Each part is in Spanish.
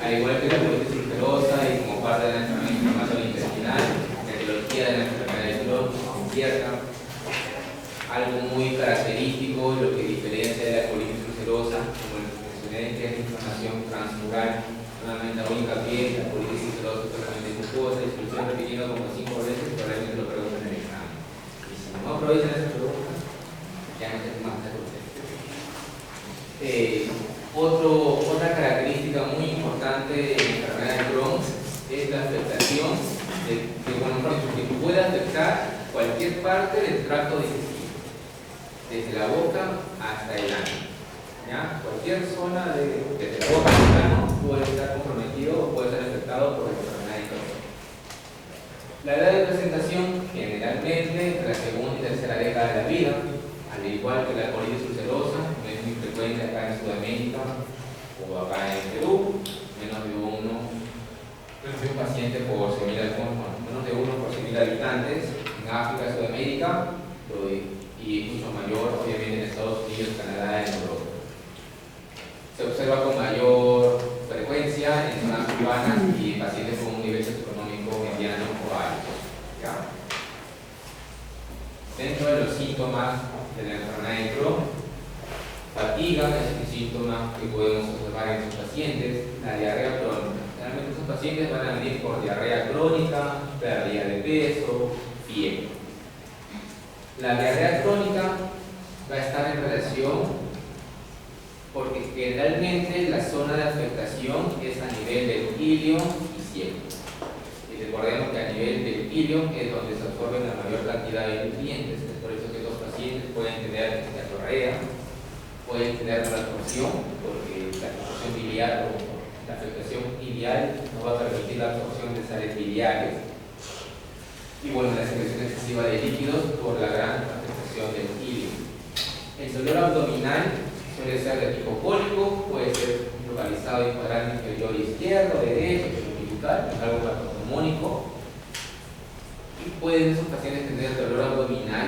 Al igual que la colitis ulcerosa y como parte de la enfermedad inflamatoria intestinal, la etiología de la enfermedad de Crohn es incierta. Algo muy característico, lo que diferencia de la colitis ulcerosa, como les mencioné, que es inflamación transmural. Nuevamente hago hincapié, la colitis ulcerosa es solamente mucosa, y si lo estoy repitiendo como 5 veces, probablemente lo pregunten en el examen. Y si no aprovechan esa pregunta, ya no sé más de otra característica muy importante de la enfermedad de Crohn es la afectación que puede afectar cualquier parte del tracto digestivo, desde la boca hasta el ano. ¿Ya? Cualquier zona desde la boca hasta el ano puede estar comprometido o puede ser afectado por la enfermedad de Crohn. La edad de presentación generalmente entre la segunda y tercera década de la vida, al igual que la colitis ulcerosa, no es muy frecuente acá en Sudamérica o acá en Perú, menos de un paciente por 100.000 habitantes. En África, Sudamérica, y mucho mayor, obviamente, en Estados Unidos, Canadá y en Europa. Se observa con mayor frecuencia en zonas urbanas y pacientes con un nivel socioeconómico mediano o alto. ¿Ya? Dentro de los síntomas de la enfermedad de Crohn, fatiga es un síntoma que podemos observar en estos pacientes. La diarrea crónica. Generalmente estos pacientes van a venir por diarrea crónica, pérdida de peso, fiebre. La diarrea crónica va a estar en relación porque generalmente la zona de afectación es a nivel del ilio y ciego. Y recordemos que a nivel del ilio es donde se absorben la mayor cantidad de nutrientes. Es por eso que los pacientes pueden tener diarrea, pueden tener malabsorción, porque la absorción biliar o la afectación iliar no va a permitir la absorción de sales biliares. Y bueno, la secreción excesiva de líquidos por la gran afectación del ilio. El dolor abdominal suele ser de tipo cólico, puede ser localizado en el cuadrante inferior izquierdo, derecho, cervical, algo patognomónico. Y pueden esos pacientes tener dolor abdominal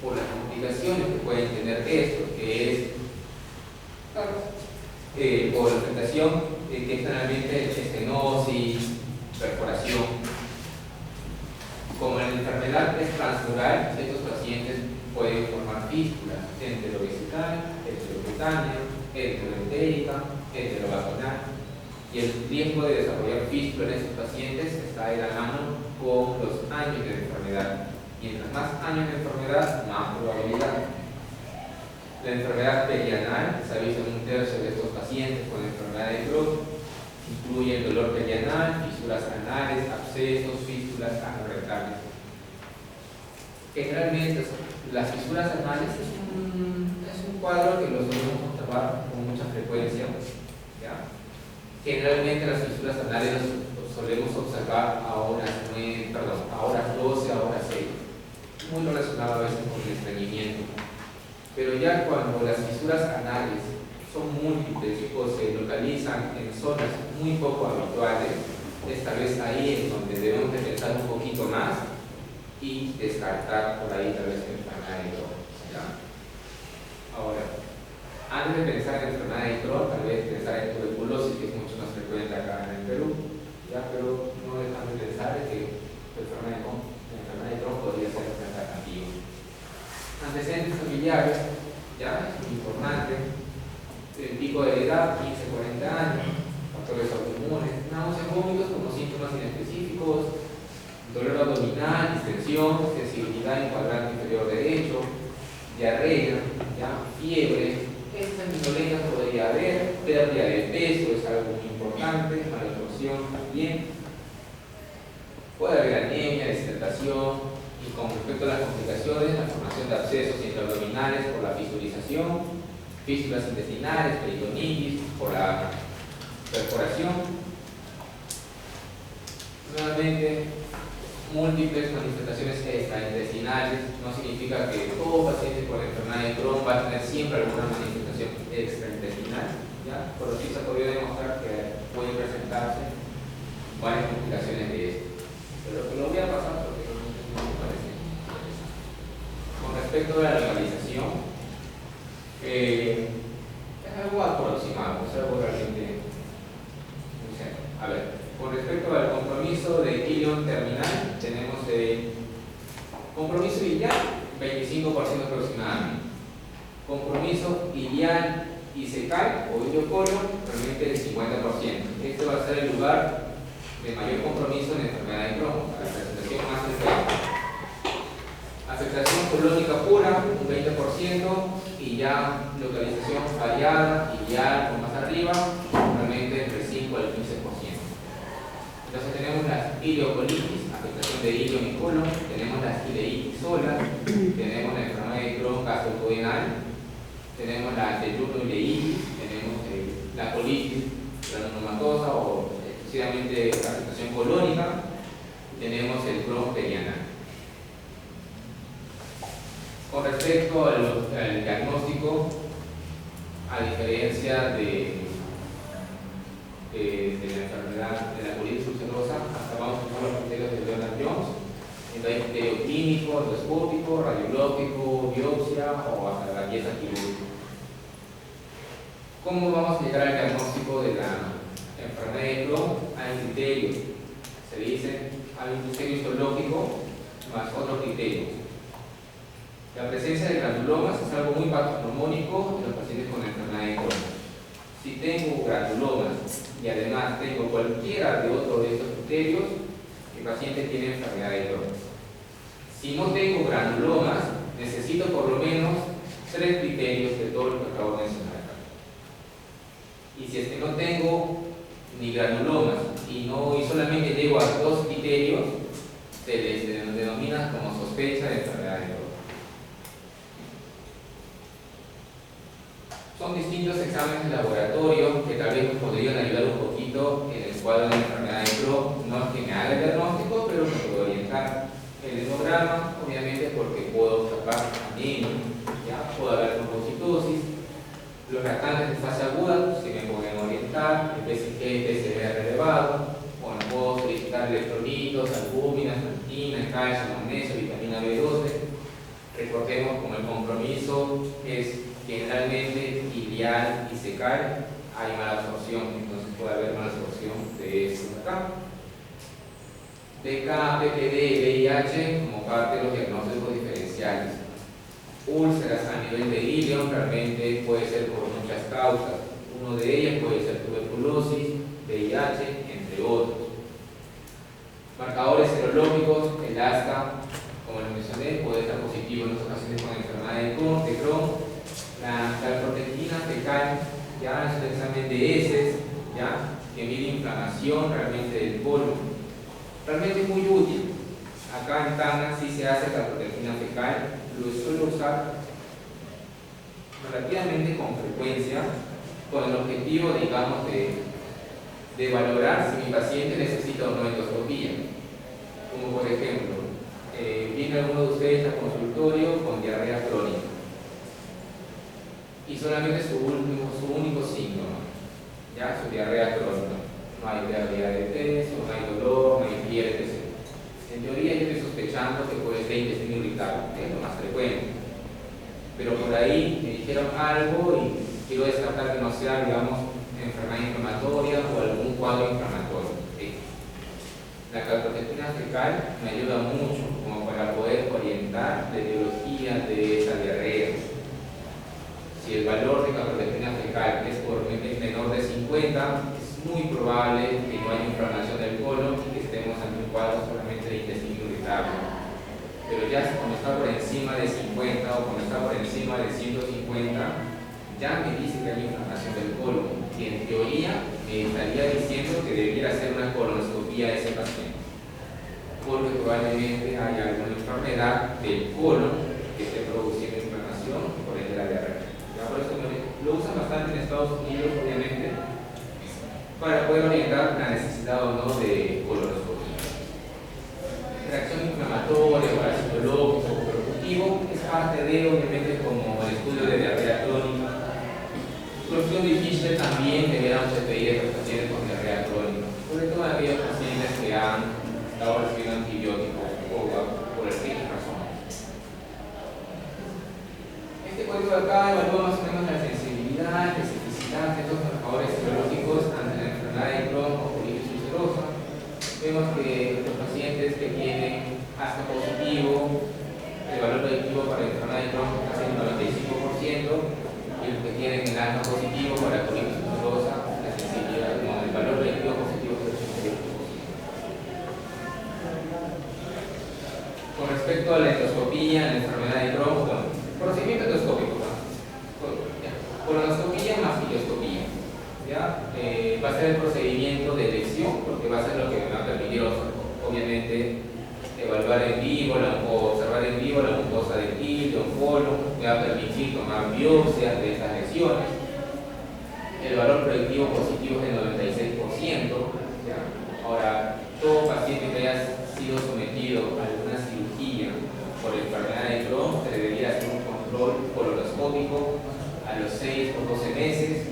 por las complicaciones que pueden tener esto, que es por la afectación que es generalmente estenosis, perforación. Como la enfermedad es transmural, estos pacientes pueden formar fístulas enterovesical, enterocutánea, enteroentérica, enterovaginal, y el riesgo de desarrollar fístula en estos pacientes está de la mano con los años de enfermedad. Mientras más años de enfermedad, más probabilidad. La enfermedad perianal se ha visto en 1/3 de estos pacientes con enfermedad de Crohn. Incluye el dolor perianal, fisuras anales, abscesos, fístulas anorrectales. Generalmente las fisuras anales es un cuadro que lo solemos observar con mucha frecuencia. ¿Ya? Generalmente las fisuras anales los solemos observar a horas 12, a horas 6. Muy relacionado a veces con el estreñimiento. Pero ya cuando las fisuras anales son múltiples o se localizan en zonas muy poco habituales, es tal vez ahí en donde debemos de pensar un poquito más y descartar por ahí tal vez la enfermedad de Crohn. ¿Ya? Ahora, antes de pensar en enfermedad de Crohn, tal vez pensar en tuberculosis, que es mucho más frecuente acá en el Perú, ¿ya? Pero no dejamos de pensar que la enfermedad de Crohn podría ser una alternativa. Antecedentes familiares, ya es muy importante. El pico de edad, 15-40 años, factores autoinmunes, náuseas, vómitos como síntomas inespecíficos, dolor abdominal, distensión, sensibilidad en cuadrante inferior derecho, diarrea, ¿ya? Fiebre, sanguinolenta podría haber, pérdida de peso es algo muy importante, malabsorción también, puede haber anemia, deshidratación. Y con respecto a las complicaciones, la formación de abscesos intraabdominales por la fisturización, fístulas intestinales, peritonitis, por la perforación. Nuevamente, múltiples manifestaciones extraintestinales. No significa que todo paciente con la enfermedad de Crohn va a tener siempre alguna manifestación extraintestinal, ¿ya? Pero sí se ha podido demostrar que pueden presentarse varias complicaciones de esto. Pero lo voy a pasar porque no me parece interesante. Con respecto a la localización, Es algo aproximado, es algo realmente muy serio. A ver, con respecto al compromiso de ilion terminal, tenemos compromiso ilial 25% aproximadamente. Compromiso ilial y secal o iliocolo realmente el 50%. Este va a ser el lugar de mayor compromiso en la enfermedad de Crohn, la presentación más frecuente. Afectación colónica pura, un 20%, y ya localización variada, ilial o más arriba, realmente entre el 5 al 15%. Entonces tenemos las ileocolitis, afectación de ilion y colon, tenemos las ileitis solas, tenemos la enfermedad de Crohn gastroduodenal, tenemos la yeyunoileitis, tenemos la colitis granulomatosa o exclusivamente afectación colónica, tenemos el Crohn perianal. Con respecto al diagnóstico, a diferencia de la enfermedad de la colitis ulcerosa, hasta vamos a usar los criterios de Leonard-Jones. Entonces, hay criterio clínico, endoscópico, radiológico, biopsia o hasta la pieza quirúrgica. ¿Cómo vamos a llegar al diagnóstico de la enfermedad de Crohn? Hay criterios. Se dice, hay un criterio histológico más otros criterios. La presencia de granulomas es algo muy patognomónico en los pacientes con enfermedad de Crohn. Si tengo granulomas y además tengo cualquiera de otro de estos criterios, el paciente tiene enfermedad de Crohn. Si no tengo granulomas, necesito por lo menos 3 criterios de todo lo que acabo de mencionar acá. Y si es que no tengo ni granulomas y solamente llego a 2 criterios, se les denomina como sospecha de enfermedad de Crohn. Son distintos exámenes de laboratorio que tal vez nos podrían ayudar un poquito en el cuadro de la enfermedad de Crohn. No es que me haga el diagnóstico, pero me puedo orientar. El hemograma, obviamente, porque puedo observar anemia, ya puedo haber trombocitosis. Los reactantes de fase aguda, si me pueden orientar, el PCG, PCR elevado. Bueno, puedo solicitar electrolitos, albúminas, ferritina, calcio, magnesio, vitamina B12. Recordemos como el compromiso es generalmente ilial y secal, hay mala absorción, entonces puede haber mala absorción de esto de acá. BK, PPD y VIH como parte de los diagnósticos diferenciales. Úlceras a nivel de ilion realmente puede ser por muchas causas. Uno de ellas puede ser tuberculosis, VIH, entre otros. Marcadores serológicos, el ASTA, como les mencioné, puede estar positivo en los pacientes con enfermedad de Crohn. La calprotectina fecal ya es un examen de heces, ya que mide inflamación realmente del colon. Realmente es muy útil. Acá en Tana sí se hace calprotectina fecal, lo suelo usar relativamente con frecuencia con el objetivo, digamos, de valorar si mi paciente necesita o no endoscopía. Como por ejemplo, viene alguno de ustedes al consultorio con diarrea crónica y solamente su único síntoma, ya su diarrea crónica. No hay diabetes, no hay dolor, no hay fiebre, etc. En teoría yo estoy sospechando que puede ser intestino irritable, es lo más frecuente. Pero por ahí me dijeron algo y quiero descartar que no sea, digamos, enfermedad inflamatoria o algún cuadro inflamatorio. ¿Sí? La calprotectina fecal me ayuda mucho como para poder orientar la etiología de esa diarrea. Si el valor de calprotectina fecal es menor de 50, es muy probable que no haya inflamación del colon y que estemos ante un cuadro solamente de intestino irritable. Pero ya cuando está por encima de 50 o cuando está por encima de 150, ya me dice que hay inflamación del colon y en teoría me estaría diciendo que debiera hacer una colonoscopía a ese paciente, porque probablemente haya alguna enfermedad del colon que esté produciendo inflamación por el de la diarrea. Por eso lo usan bastante en Estados Unidos, obviamente, para poder orientar la necesidad o no de colonoscopia. Reacción inflamatoria, parasitológico, productivo, es parte de, obviamente, como el estudio de diarrea crónica. Cuestión difícil también deberán pedir a los pacientes con diarrea crónica, sobre todo a aquellos pacientes que han estado recibiendo antibióticos o por el razón. Este código de acá evalúa más o menos la sensibilidad, la especificidad de estos marcadores serológicos ante la enfermedad de Crohn o colitis ulcerosa. Vemos que los pacientes que tienen ASCA positivo, el valor predictivo para la enfermedad de Crohn está en 95%, y los que tienen el ASCA positivo para colitis ulcerosa, la sensibilidad, el valor predictivo positivo es del 85%. Con respecto a la endoscopía en la enfermedad de Crohn, bueno, procedimiento endoscópico, colonoscopía más filoscopía, ¿ya? Va a ser el procedimiento de elección, porque va a ser lo que me va a permitir, obviamente, evaluar en vivo o observar en vivo la mucosa del hilo, un colon, me va a permitir tomar biopsias de estas lesiones. El valor predictivo positivo es del 96%, ¿ya? Ahora, todo paciente que haya sido sometido a alguna cirugía por enfermedad de Crohn se le debería hacer un control colonoscópico a los 6 o 12 meses.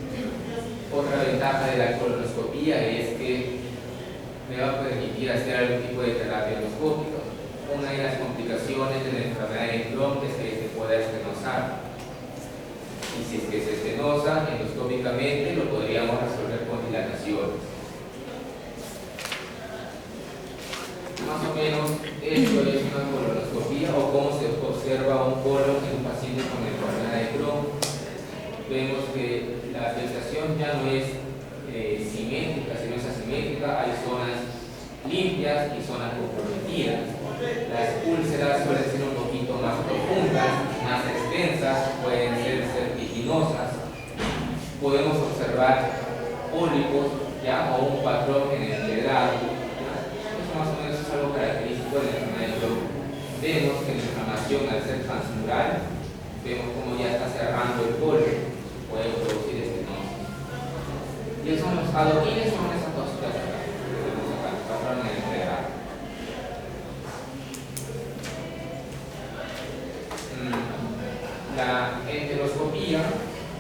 Otra ventaja de la colonoscopía es que me va a permitir hacer algún tipo de terapia endoscópica. Una de las complicaciones de la enfermedad de Crohn es que se pueda estenosar. Y si es que se estenosa endoscópicamente, lo podríamos resolver con dilataciones. Más o menos esto es una colonoscopía o cómo se observa un colon en un paciente con enfermedad de Crohn. Vemos que la afectación ya no es simétrica, sino es asimétrica. Hay zonas limpias y zonas comprometidas. Las úlceras suelen ser un poquito más profundas, más extensas, pueden ser vertiginosas. Podemos observar pólipos, ¿ya? O un patrón en el legrado. Eso más o menos es algo característico de la enfermedad de Crohn. Vemos que la inflamación, al ser transmural, vemos como ya está cerrando el colon, puede producir estenosis. Y esos son los adoquines, son esas cositas que tenemos acá, patrón en el legrado. La enteroscopía,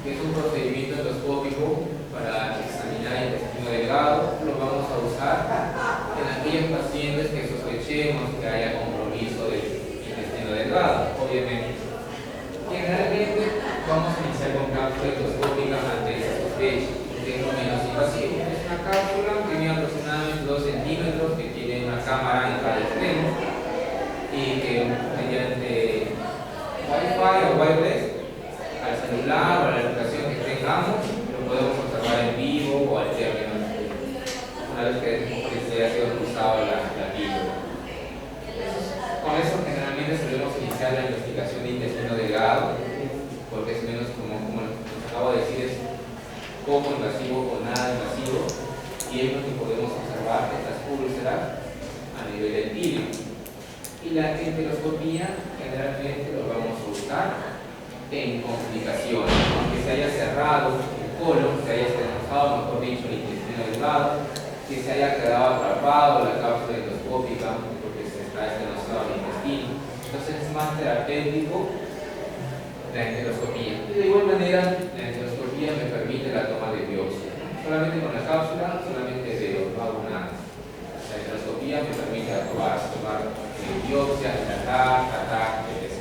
que es un procedimiento endoscópico para examinar el intestino delgado, lo vamos a usar en aquellos pacientes que sospechemos que haya compromiso del intestino delgado, obviamente. Generalmente vamos a iniciar con cápsula endoscópica ante esa sospecha, que es lo menos invasivo. Es una cápsula que mide aproximadamente 2 centímetros, que tiene una cámara en cada extremo y que mediante Wi-Fi o wireless al celular o a la aplicación que tengamos lo podemos observar en vivo o al término, una vez que se haya sido cruzado la píldora. Con eso generalmente solemos iniciar la investigación de intestino delgado, porque es menos, como les acabo de decir, es poco invasivo o nada invasivo, y es lo que podemos observar estas úlceras a nivel del hilo. Y la enteroscopía generalmente lo vamos a usar en complicaciones, aunque se haya cerrado el colon, se haya estenosado, mejor dicho, el intestino delgado, que se haya quedado atrapado la cápsula endoscópica porque se está estenosado el intestino. Entonces es más terapéutico la enteroscopía. Y de igual manera, la enteroscopía me permite la toma de biopsia. Solamente con la cápsula, solamente veo, no hago nada. La enteroscopía me permite tomar biopsia, tratar, etc.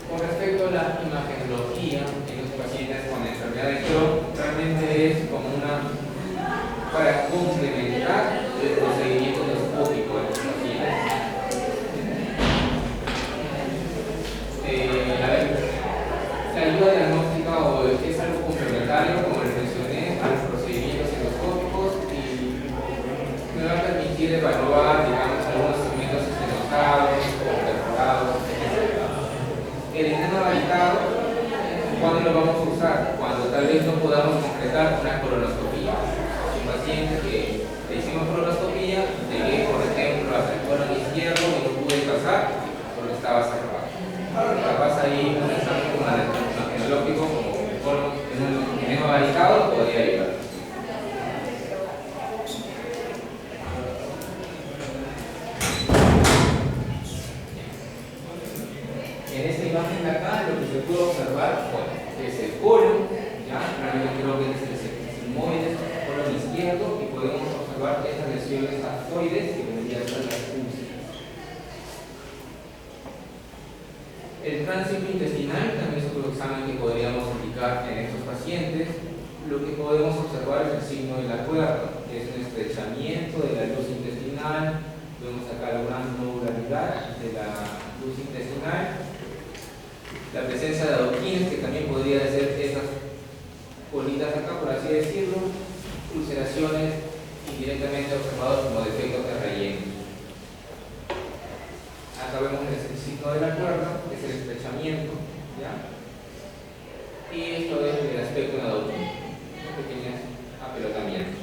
Con respecto a la imagenología en los pacientes con enfermedad de Crohn, realmente es como para complementar el procedimiento endoscópico de los pacientes. La ayuda diagnóstica es algo complementario, como les mencioné, a los procedimientos endoscópicos y me va a permitir evaluar, digamos, algunos segmentos estenosados o perforados, etc. El intestino delicado, ¿cuándo lo vamos a usar? Cuando tal vez no podamos concretar una colonoscopía. Un paciente que le hicimos colonoscopía, llegué, por ejemplo, hasta el colon izquierdo y no pude pasar porque estaba cerrado. Capaz ahí un examen como imagenológico, como el colon en un intestino delicado, podría ayudar. En esta imagen de acá lo que se puede observar es el colon, ¿ya? Realmente creo que es el sigmoide, el colon izquierdo, y podemos observar estas lesiones ascoides que vendrían a ser las úlceras. El tránsito intestinal también es otro examen que podríamos aplicar en estos pacientes. Lo que podemos observar es el signo de la cuerda, que es un estrechamiento de la luz intestinal. Vemos acá alguna nodularidad de la luz intestinal. La presencia de adoquines, que también podría ser estas bolitas acá, por así decirlo. Ulceraciones indirectamente observados como defectos de relleno. Acá vemos el signo de la cuerda, que es el estrechamiento, ¿ya? Y esto es el aspecto de adoquín, pequeños apelotamientos.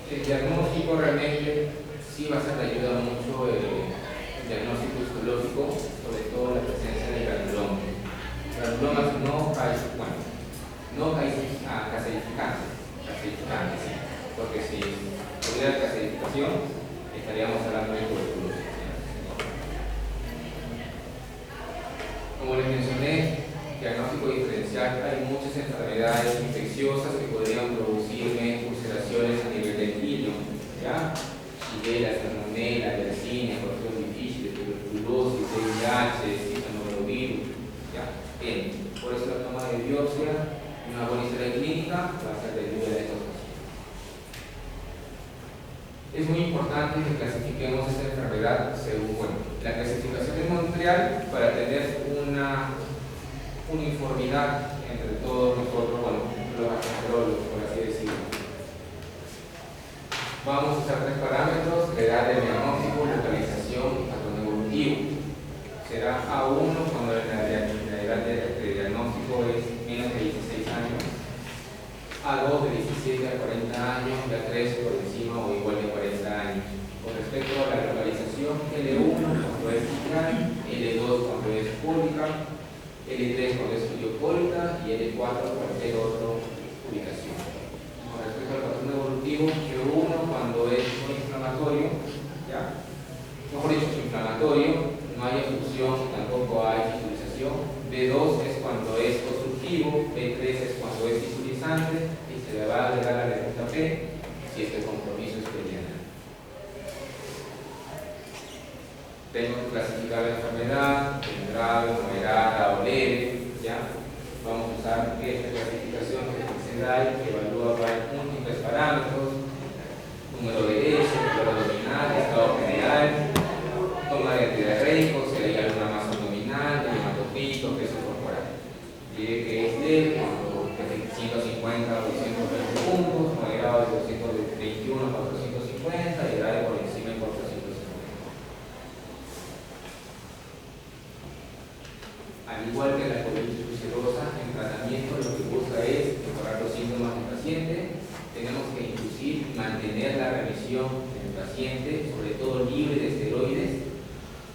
El diagnóstico realmente sí va a ser de ayuda mucho el diagnóstico histológico, sobre todo la presencia de granulomas. Granulomas no caseificantes, ¿sí? Porque si hubiera caseificación, estaríamos hablando de tuberculosis. Como les mencioné, diagnóstico diferencial, hay muchas enfermedades infecciosas que podrían producirme ulceraciones a nivel del hilo, ¿ya? Shigella, salmonella, yersinia, porción difícil, tuberculosis, VIH, citomegalovirus, ¿ya? Bien, por eso la toma de biopsia y una buena historia clínica va a ser de ayuda de estos pacientes. Es muy importante que clasifiquemos esta enfermedad según, la clasificación de Montreal para tener una uniformidad entre todos nosotros, los gastroenterólogos, por así decirlo. Vamos a usar tres parámetros: la edad del diagnóstico, localización y patrón evolutivo. Será A1 cuando la edad de diagnóstico es menos de 16 años, A2 de 17 a 40 años, y A3 por encima o igual de 40 años. Con respecto a la localización, L1 cuando es fiscal, L2 cuando es pública, L3 cuando es idiopólica y L4 cualquier otra ubicación. Con respecto al patrón evolutivo, Q1 cuando es no inflamatorio, ¿ya? Mejor dicho, inflamatorio, no hay obstrucción, tampoco hay fisulización. B2 es cuando es obstructivo, B3 es cuando es fisulizante y se le va a agregar la letra P si este compromiso es peniano. Tengo que clasificar la enfermedad en grave, moderada o leve, ¿ya? Vamos a usar esta clasificación que es CEDAI, que evalúa múltiples parámetros: número de S, número abdominal, estado general, toma de antidiarreicos, si hay alguna masa abdominal, hematocrito, peso corporal. Diré que es leve cuando es de 150 a 220 puntos, moderado de 221 a 450 y grave por encima de 450. Al igual que la colitis ulcerosa, en tratamiento lo que busca es mejorar los síntomas del paciente. Tenemos que inducir y mantener la remisión del paciente, sobre todo libre de esteroides,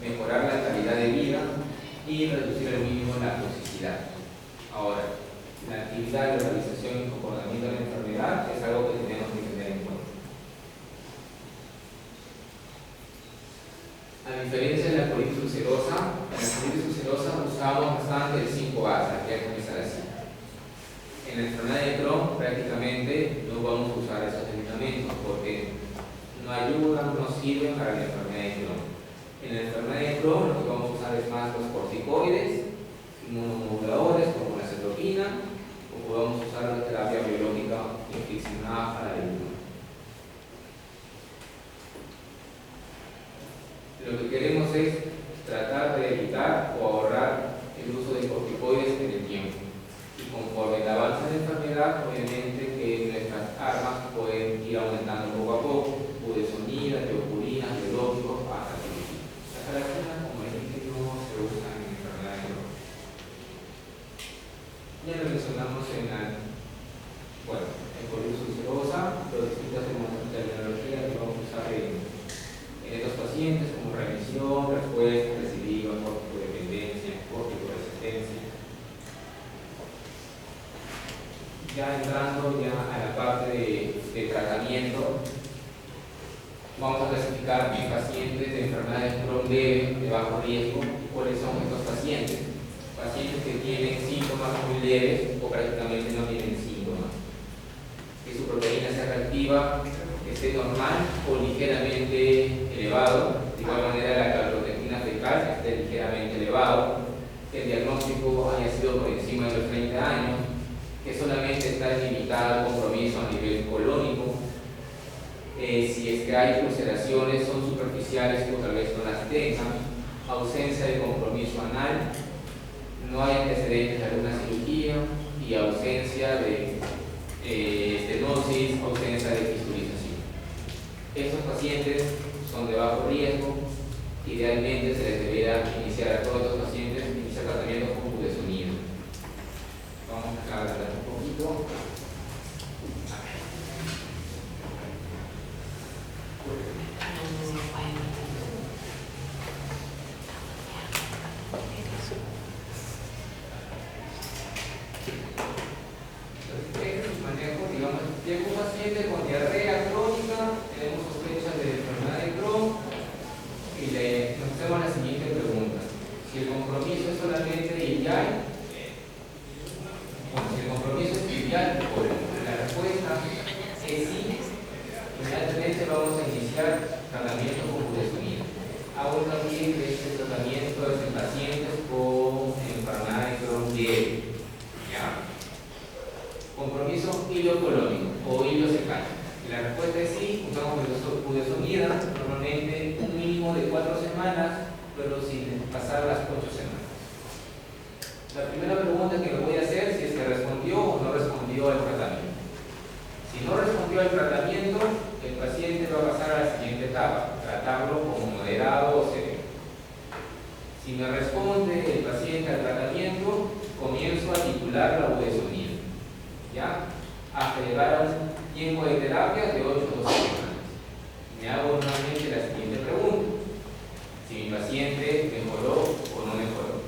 mejorar la calidad de vida y reducir al mínimo la toxicidad. Ahora, la actividad, la realización y comportamiento de la enfermedad es algo que tenemos que tener en cuenta. A diferencia de la colitis ulcerosa, en la colitis ulcerosa usamos bastante el 5-ASA, que es comenzar así. En la enfermedad de Crohn prácticamente no vamos a usar esos medicamentos porque no ayudan, no sirven para la enfermedad de Crohn. En la enfermedad de Crohn lo que vamos a usar es más los corticoides, inmunomoduladores como la cetropina, o podemos usar la terapia biológica inflixionada para el inmuno. Lo que queremos es tratar de evitar o ahorrar el uso de corticoides en el tiempo. Y conforme el avance de la enfermedad, obviamente que nuestras armas pueden ir aumentando poco a poco: budesonida, teopurina, biológicos, hasta que las características, como dije, no se usan en enfermedades de Crohn. Ya lo mencionamos en colitis ulcerosa, las distintas terminologías que vamos a usar en estos pacientes, como remisión, respuesta, recidiva, corticodependencia, corticoresistencia. Ya entrando a la parte de tratamiento, vamos a clasificar en pacientes de enfermedades Crohn leve, de bajo riesgo. ¿Cuáles son estos pacientes? Pacientes que tienen síntomas muy leves o prácticamente no tienen síntomas. Que su proteína C reactiva esté normal o ligeramente elevado. De igual manera, la calprotectina fecal esté ligeramente elevado, que el diagnóstico haya sido por encima de los 30 años, que solamente está limitado al compromiso a nivel colónico, si es que hay ulceraciones, son superficiales o tal vez no las tengan, ausencia de compromiso anal, no hay antecedentes de alguna cirugía y ausencia de estenosis, ausencia de fistulización. Estos pacientes son de bajo riesgo. Idealmente se les debería iniciar a todos los pacientes iniciar tratamiento con budesonida. Vamos a adelantar un poquito. Llega un paciente con diarrea crónica, tenemos sospechas de enfermedad de Crohn y nos hacemos la siguiente pregunta: si el compromiso es solamente ilial, si el compromiso es ilial, la respuesta es sí, inmediatamente vamos a iniciar tratamiento con budesonida. Hago también que este tratamiento es en pacientes con enfermedad de Crohn leve. Compromiso ileocolónico o ileocecal. La respuesta es sí, usamos budesonida, normalmente un mínimo de 4 semanas, pero sin pasar las 8 semanas. La primera pregunta que me voy a hacer si es que respondió o no respondió al tratamiento. Si no respondió al tratamiento, el paciente va a pasar a la siguiente etapa, tratarlo como moderado o severo. Si me responde el paciente al tratamiento, comienzo a titular la budesonida, ¿ya? Hasta llegar a un tiempo de terapia de 8 o 12 semanas. Me hago nuevamente la siguiente pregunta: si mi paciente mejoró o no mejoró,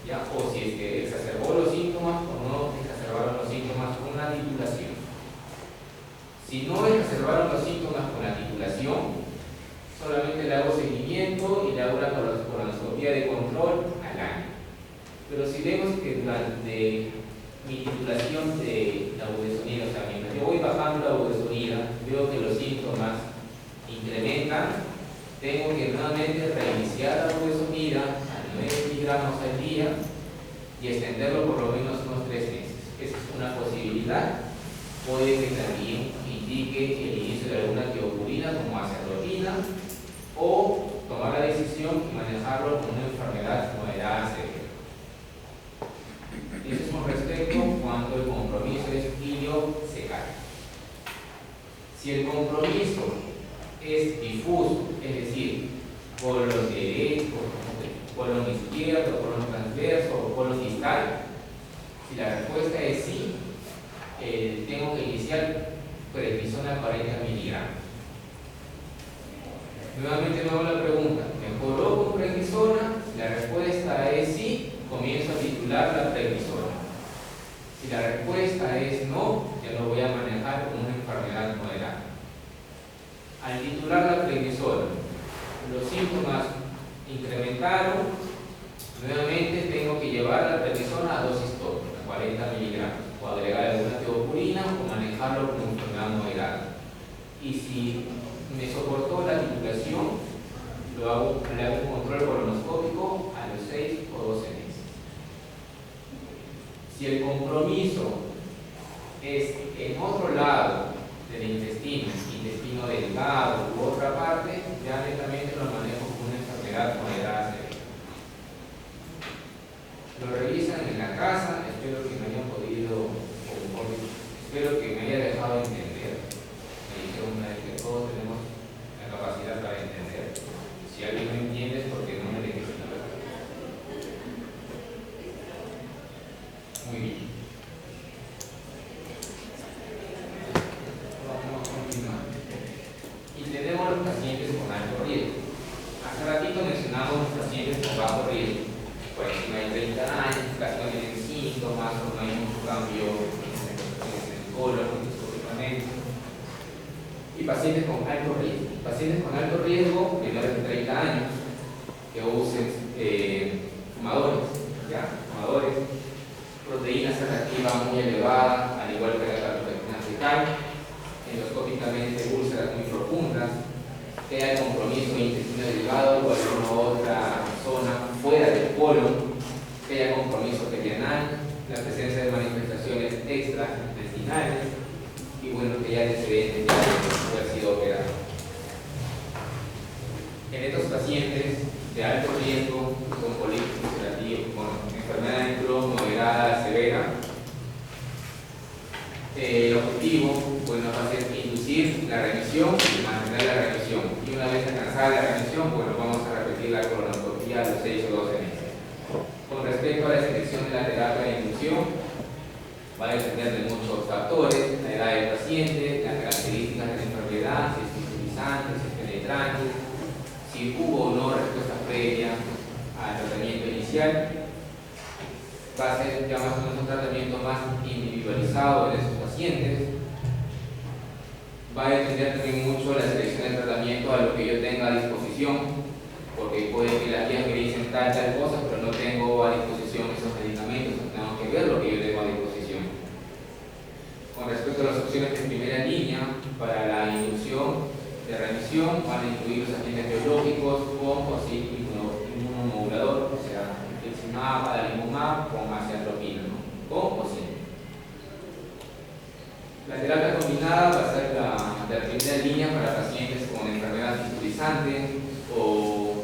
¿ya? O si es que exacerbó los síntomas o no exacerbaron los síntomas con la titulación. Si no exacerbaron los síntomas con la titulación, solamente le hago seguimiento y le hago una colonoscopia de control al año. Pero si vemos que durante mi titulación de la budesonida, o sea, mientras yo voy bajando la budesonida, veo que los síntomas incrementan, tengo que nuevamente reiniciar la budesonida a 9 miligramos al día y extenderlo por lo menos unos 3 meses. Esa es una posibilidad. Puede que también indique el inicio de alguna teoburina como acerrotina, o tomar la decisión y manejarlo como una enfermedad moderada severa. Eso es con respecto cuando el compromiso es ileocecal. Si el compromiso es difuso, es decir, colon derecho, colon izquierdo, colon transverso o colon distal, si la respuesta es sí, tengo que iniciar prednisona 40 miligramos. Nuevamente me hago la pregunta: ¿mejoró con prednisona? Si la respuesta es sí, comienzo a titular la prednisona. Si la respuesta es no, ya lo voy a manejar como una enfermedad moderada. Al titular la prednisona, los síntomas incrementaron, nuevamente tengo que llevar la prednisona a dosis tópica, 40 miligramos, o agregar alguna teoburina o manejarlo como enfermedad moderada. Y si me soportó la titulación, le hago un control colonoscópico a los 6 o 12 meses. Si el compromiso es en otro lado del intestino delgado u otra parte, ya netamente lo manejo como una enfermedad moderada severa. Lo revisan en la casa, espero que me hayan podido, espero que me haya dejado entender. Me dijeron una vez que todos tenemos la capacidad para entender. Si alguien no entiende es porque no me dejes saber. Muy bien. Vamos a continuar. Y tenemos los pacientes con alto riesgo. Hace ratito mencionamos los pacientes con bajo riesgo. Por encima de 30 años, casi no tienen síntomas o no hay mucho cambio en el colon, en su equipamiento. Y pacientes con alto riesgo. Pacientes con alto riesgo, menores de 30 años, que usen fumadores, ¿ya? Fumadores, proteína C reactiva muy elevada, al igual que la proteína fecal, endoscópicamente úlceras muy profundas, que haya compromiso de intestino delgado o alguna otra zona colon, que haya compromiso perianal, la presencia de manifestaciones extraintestinales y bueno, que haya antecedentes de haber sido operado. En estos pacientes de alto riesgo con colitis ulcerativa, con enfermedad de Crohn moderada severa, el objetivo va a ser inducir la remisión y mantener la remisión. Y una vez alcanzada la remisión, vamos a repetir la colonoscopia a los 6 o 12 meses. Con respecto a la selección de la terapia de inducción, va a depender de muchos factores: la edad del paciente, las características de la enfermedad, si es sintomatizante, si es penetrante, si hubo o no respuesta previa al tratamiento inicial. Va a ser ya más o menos un tratamiento más individualizado en esos pacientes. Va a depender también mucho la selección del tratamiento a lo que yo tenga a disposición, porque puede que las guías me dicen tal cosa, pero no tengo a disposición esos medicamentos, tengo que ver lo que yo tengo a disposición. Con respecto a las opciones de primera línea para la inducción de remisión, van a incluir los agentes biológicos con o sin inmunomodulador, o sea, infliximab, adalimumab con aciatropina, ¿no? Con o sin. La terapia combinada va a ser la primera línea para pacientes con enfermedad fistulizante o,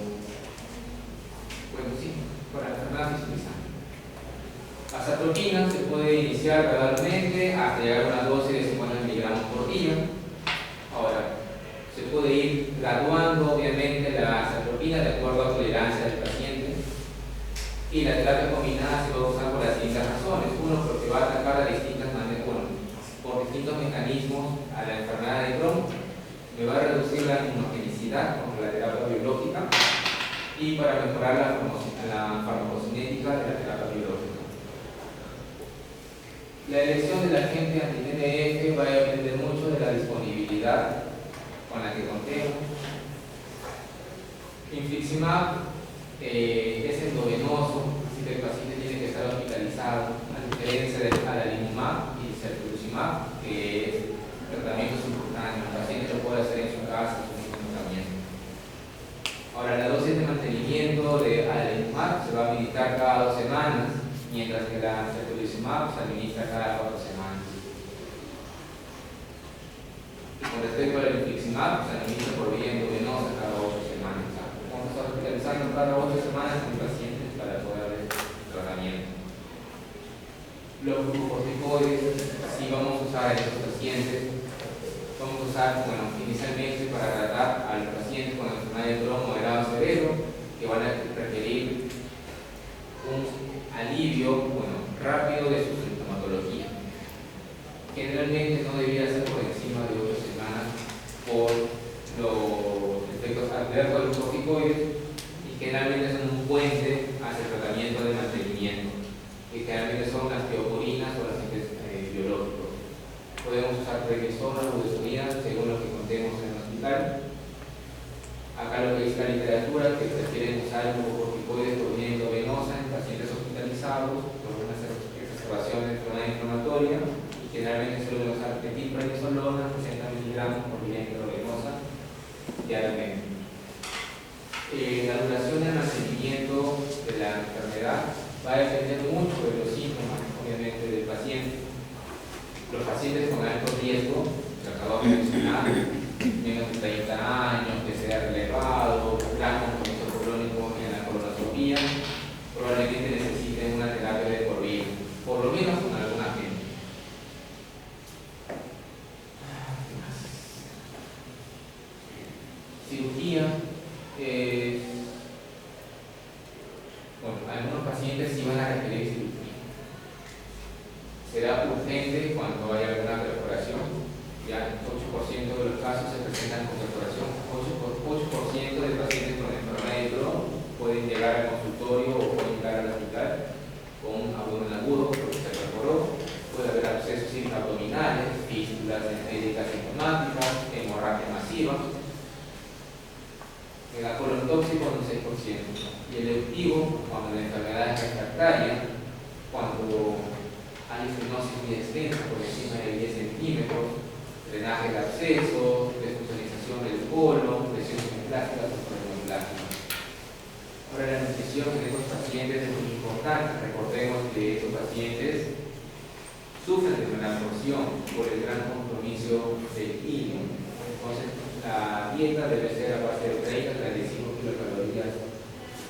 para enfermedad fistulizante. Aciatropina se puede iniciar gradualmente hasta llegar a una dosis de 50 miligramos por día. Ahora, se puede ir graduando obviamente la aciatropina de acuerdo a tolerancia del paciente, y la terapia combinada se va a usar por las siguientes razones. Uno, porque va a atacar de distintas maneras, por distintos mecanismos a la enfermedad de Crohn, me va a reducir la inmunogenicidad con la terapia biológica y para mejorar la farmacocinética de la terapia biológica. La elección del agente anti-TNF va a depender mucho de la disponibilidad con la que contemos. Infliximab es endovenoso, así que el paciente tiene que estar hospitalizado, a diferencia del adalimumab y certolizumab, que es tratamiento simultáneo. El paciente lo puede hacer en su casa, en su mismo tratamiento. Ahora, la dosis de mantenimiento de adalimumab se va a administrar cada 2 semanas, mientras que la certolizumab se administra cada 4 semanas. Con respecto al infliximab, se administra por vía endovenosa cada 8 semanas. Vamos a estar hospitalizando cada 8 semanas a los pacientes para poder ver el tratamiento. Los glucocorticoides, si vamos a usar en estos pacientes, vamos a usar, inicialmente para tratar a los pacientes con enfermedad de Crohn moderado severo, que van a requerir un alivio rápido de su sintomatología. Generalmente no debiera ser por encima de 8 semanas por los efectos adversos de los corticoides, y generalmente son un puente hacia el tratamiento de mantenimiento, que generalmente son las teopurinas o los agentes biológicos. Podemos usar prednisona o budesonida según lo que contemos en el hospital. Acá lo que dice la literatura, que prefieren usar glucocorticoides por vía endovenosa en pacientes hospitalizados con una exacerbación de enfermedad inflamatoria. Generalmente suelen usar metilprednisolona, 60 miligramos por vía intravenosa diariamente. La duración del mantenimiento de la enfermedad va a depender mucho de los síntomas, obviamente, del paciente. Los pacientes con alto riesgo, que acabo de mencionar, menos de 30 años, que sea elevado, gran compromiso crónico en la colonoscopia, probablemente necesiten una terapia de por vida, por lo menos con alguna gente. Cirugía. Algunos pacientes sí van a requerir cirugía. Será urgente cuando haya alguna perforación. Ya el 8% de los casos se presentan con perforación. 8% de pacientes con enfermedad de Crohn pueden llegar al consultorio o pueden llegar al hospital con un abdomen agudo porque se perforó. Puede haber abscesos intraabdominales, fístulas entéricas sintomáticas, hemorragia masiva. El colon tóxico un 6%. Y el electivo, cuando la enfermedad es refractaria, cuando hay fibrosis muy extensa por encima de 10 centímetros, drenaje de abscesos, desfuncionalización del colon, lesiones plásticas o plásticas. Ahora, la nutrición en estos pacientes es muy importante. Recordemos que estos pacientes sufren de malabsorción por el gran compromiso del hilo. Entonces, la dieta debe ser a base de 30 a 35 kilocalorías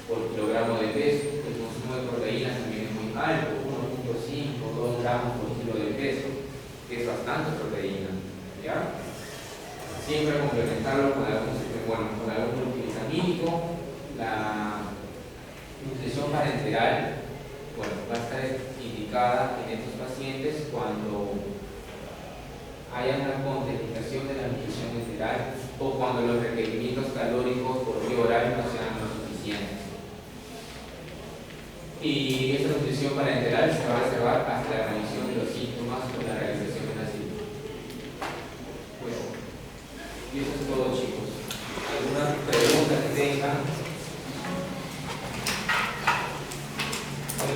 por kilogramo de peso. El consumo de proteínas también es muy alto, 1.5 2 gramos por kilo de peso, que es bastante proteína, ¿ya? Siempre complementarlo con algún multivitamínico. La nutrición parenteral, va a estar indicada en estos pacientes cuando haya una contraindicación de la nutrición enteral o cuando los requerimientos calóricos por vía oral no sean lo suficientes. Y esta nutrición parenteral se va a reservar hasta la revisión de los síntomas o la realización de una cirugía. Bueno, y eso es todo, chicos. ¿Alguna pregunta que tengan? Bueno,